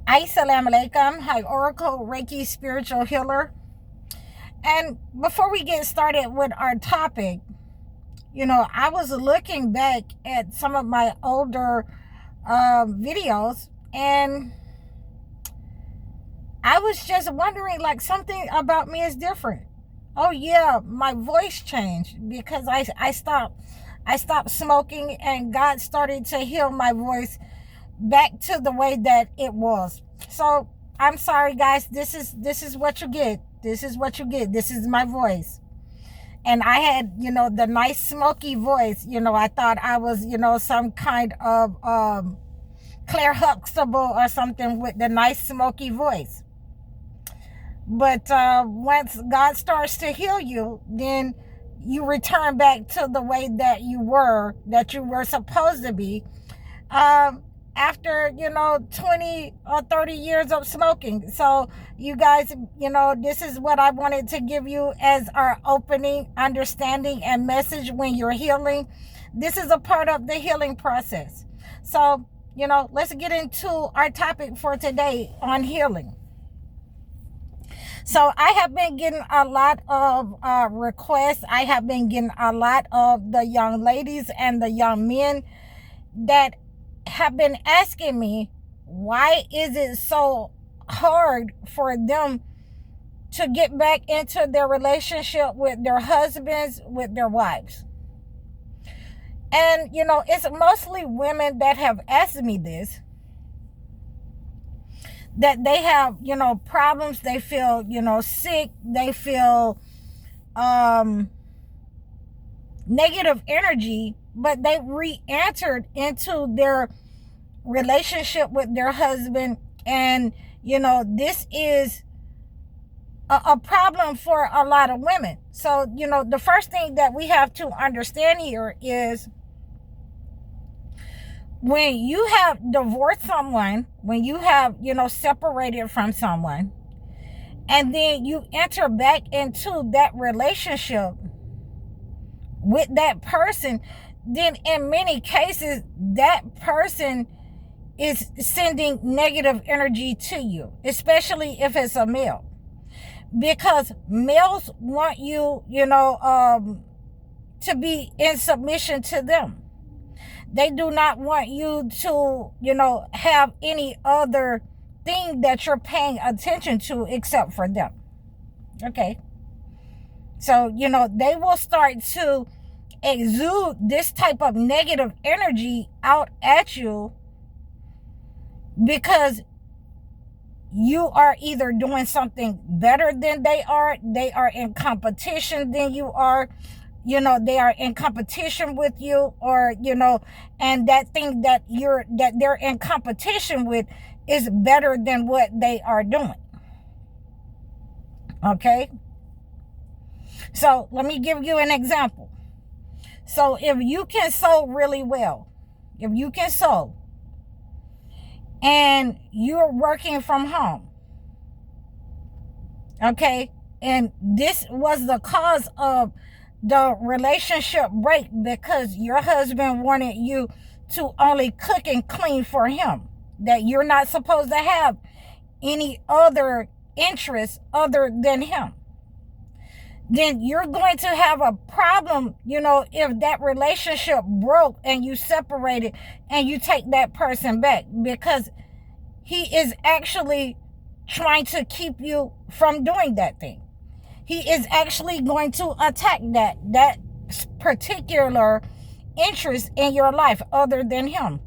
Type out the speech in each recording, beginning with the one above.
Assalamu alaikum. Hi, Oracle Reiki Spiritual Healer. And before we get started with our topic, I was looking back at some of my older videos, and I was just wondering, like, something about me is different. Oh yeah, my voice changed because I stopped smoking, and God started to heal my voice back to the way that it was. So I'm sorry, guys. This is what you get. This is what you get. This is my voice. And I had, the nice smoky voice. I thought I was, some kind of Claire Huxtable or something with the nice smoky voice. But once God starts to heal you, then you return back to the way that you were supposed to be. After 20 or 30 years of smoking. So you guys, this is what I wanted to give you as our opening understanding and message when you're healing. This is a part of the healing process. So let's get into our topic for today on healing. So I have been getting a lot of requests. I have been getting a lot of the young ladies and the young men that have been asking me, why is it so hard for them to get back into their relationship with their husbands, with their wives? And it's mostly women that have asked me this, that they have problems. They feel sick. They feel negative energy, but they re-entered into their relationship with their husband. And this is a problem for a lot of women. So the first thing that we have to understand here is, when you have divorced someone, when you have separated from someone, and then you enter back into that relationship with that person, then in many cases that person is sending negative energy to you, especially if it's a male, because males want you to be in submission to them. They do not want you to have any other thing that you're paying attention to except for them. Okay, so they will start to exude this type of negative energy out at you, because you are either doing something better than they are in competition than you are, they are in competition with you, or and that thing that they're in competition with is better than what they are doing. Okay, so let me give you an example. So if you can sew really well, if you can sew, and you're working from home, okay, and this was the cause of the relationship break, because your husband wanted you to only cook and clean for him, that you're not supposed to have any other interests other than him, then you're going to have a problem, if that relationship broke and you separated and you take that person back, because he is actually trying to keep you from doing that thing. He is actually going to attack that particular interest in your life other than him.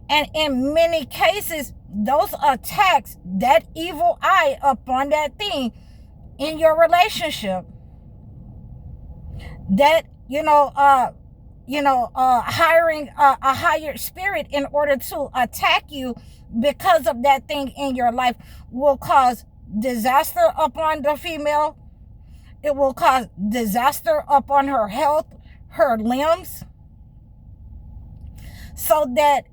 And in many cases, those attacks, that evil eye upon that thing in your relationship, that hiring a higher spirit in order to attack you because of that thing in your life, will cause disaster upon the female. It will cause disaster upon her health, her limbs, so that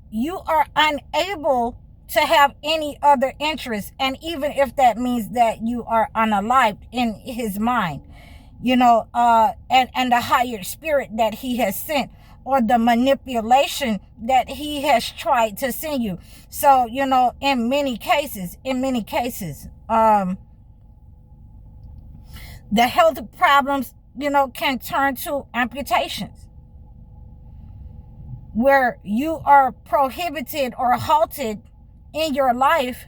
you are unable to have any other interest. And even if that means that you are unalived in his mind, and the higher spirit that he has sent, or the manipulation that he has tried to send you. So, in many cases, the health problems, can turn to amputations, where you are prohibited or halted in your life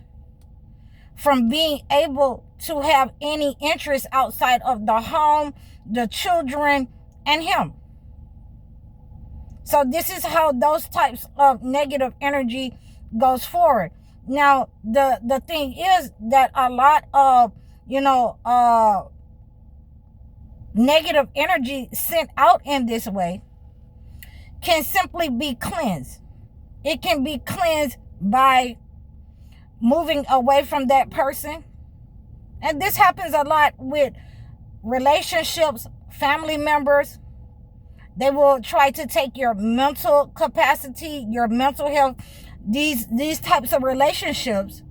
from being able to have any interest outside of the home, the children, and him. So this is how those types of negative energy goes forward. Now, the thing is that a lot of, negative energy sent out in this way can simply be cleansed. It can be cleansed by moving away from that person. And this happens a lot with relationships, family members. They will try to take your mental capacity, your mental health. These types of relationships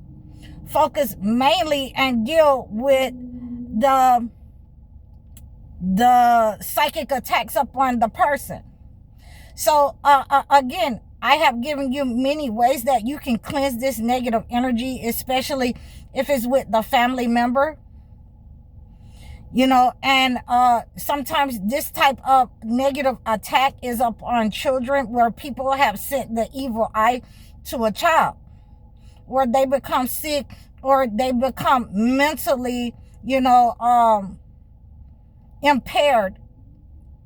focus mainly and deal with the psychic attacks upon the person. So again, I have given you many ways that you can cleanse this negative energy, especially if it's with the family member. And sometimes this type of negative attack is upon children, where people have sent the evil eye to a child, where they become sick or they become mentally, impaired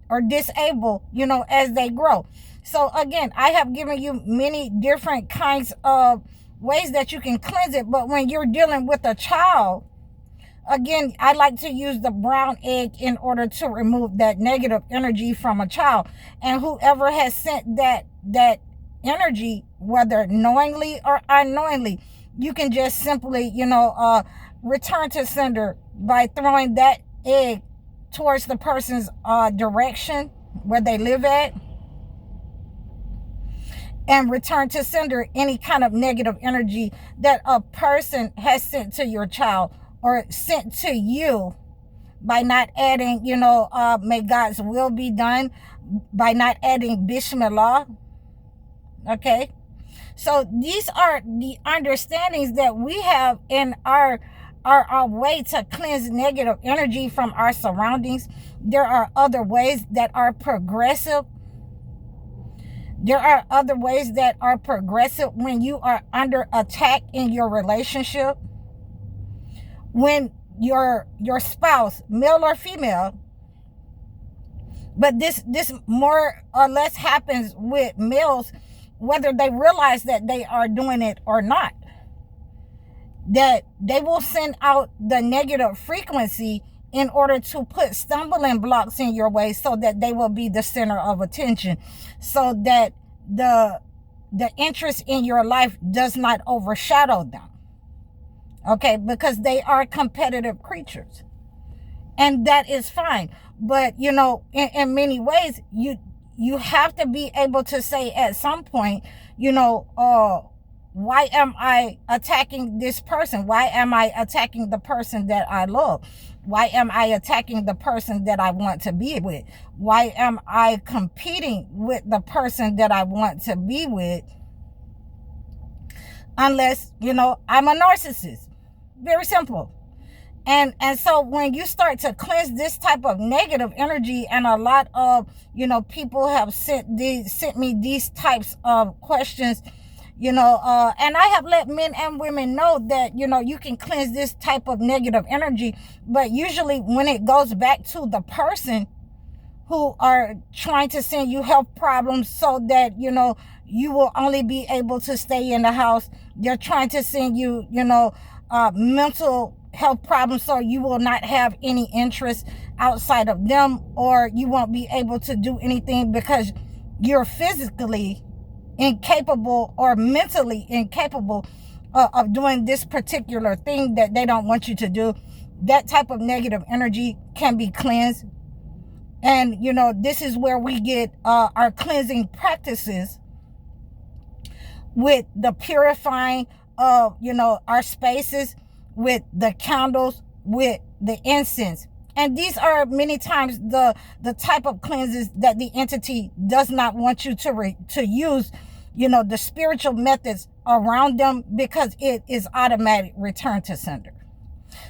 or disabled, as they grow. So again, I have given you many different kinds of ways that you can cleanse it. But when you're dealing with a child, again, I like to use the brown egg in order to remove that negative energy from a child. And whoever has sent that energy, whether knowingly or unknowingly, you can just simply, return to sender by throwing that egg towards the person's direction where they live at, and return to sender any kind of negative energy that a person has sent to your child or sent to you, by not adding, may God's will be done, by not adding Bismillah. Okay? So these are the understandings that we have in our way to cleanse negative energy from our surroundings. There are other ways that are progressive. There are other ways that are progressive when you are under attack in your relationship. When your spouse, male or female, but this more or less happens with males, whether they realize that they are doing it or not, that they will send out the negative frequency in order to put stumbling blocks in your way, so that they will be the center of attention, so that the interest in your life does not overshadow them. Okay, because they are competitive creatures, and that is fine. But in many ways, you have to be able to say at some point, why am I attacking this person? Why am I attacking the person that I love? Why am I attacking the person that I want to be with? Why am I competing with the person that I want to be with? Unless, I'm a narcissist. Very simple. And so when you start to cleanse this type of negative energy, and a lot of, people have sent me these types of questions, and I have let men and women know that, you can cleanse this type of negative energy. But usually when it goes back to the person who are trying to send you health problems so that, you will only be able to stay in the house, they're trying to send you, mental health problems so you will not have any interest outside of them, or you won't be able to do anything because you're physically incapable or mentally incapable of doing this particular thing that they don't want you to do. That type of negative energy can be cleansed. And this is where we get our cleansing practices, with the purifying of our spaces, with the candles, with the incense. And these are many times the type of cleanses that the entity does not want you to use, you know, the spiritual methods around them, because it is automatic return to sender.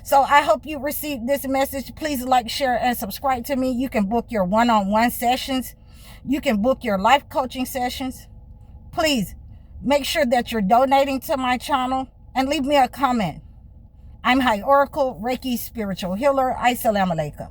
So I hope you received this message. Please like, share, and subscribe to me. You can book your one-on-one sessions. You can book your life coaching sessions. Please make sure that you're donating to my channel and leave me a comment. I'm High Oracle, Reiki Spiritual Healer. Assalamu alaikum.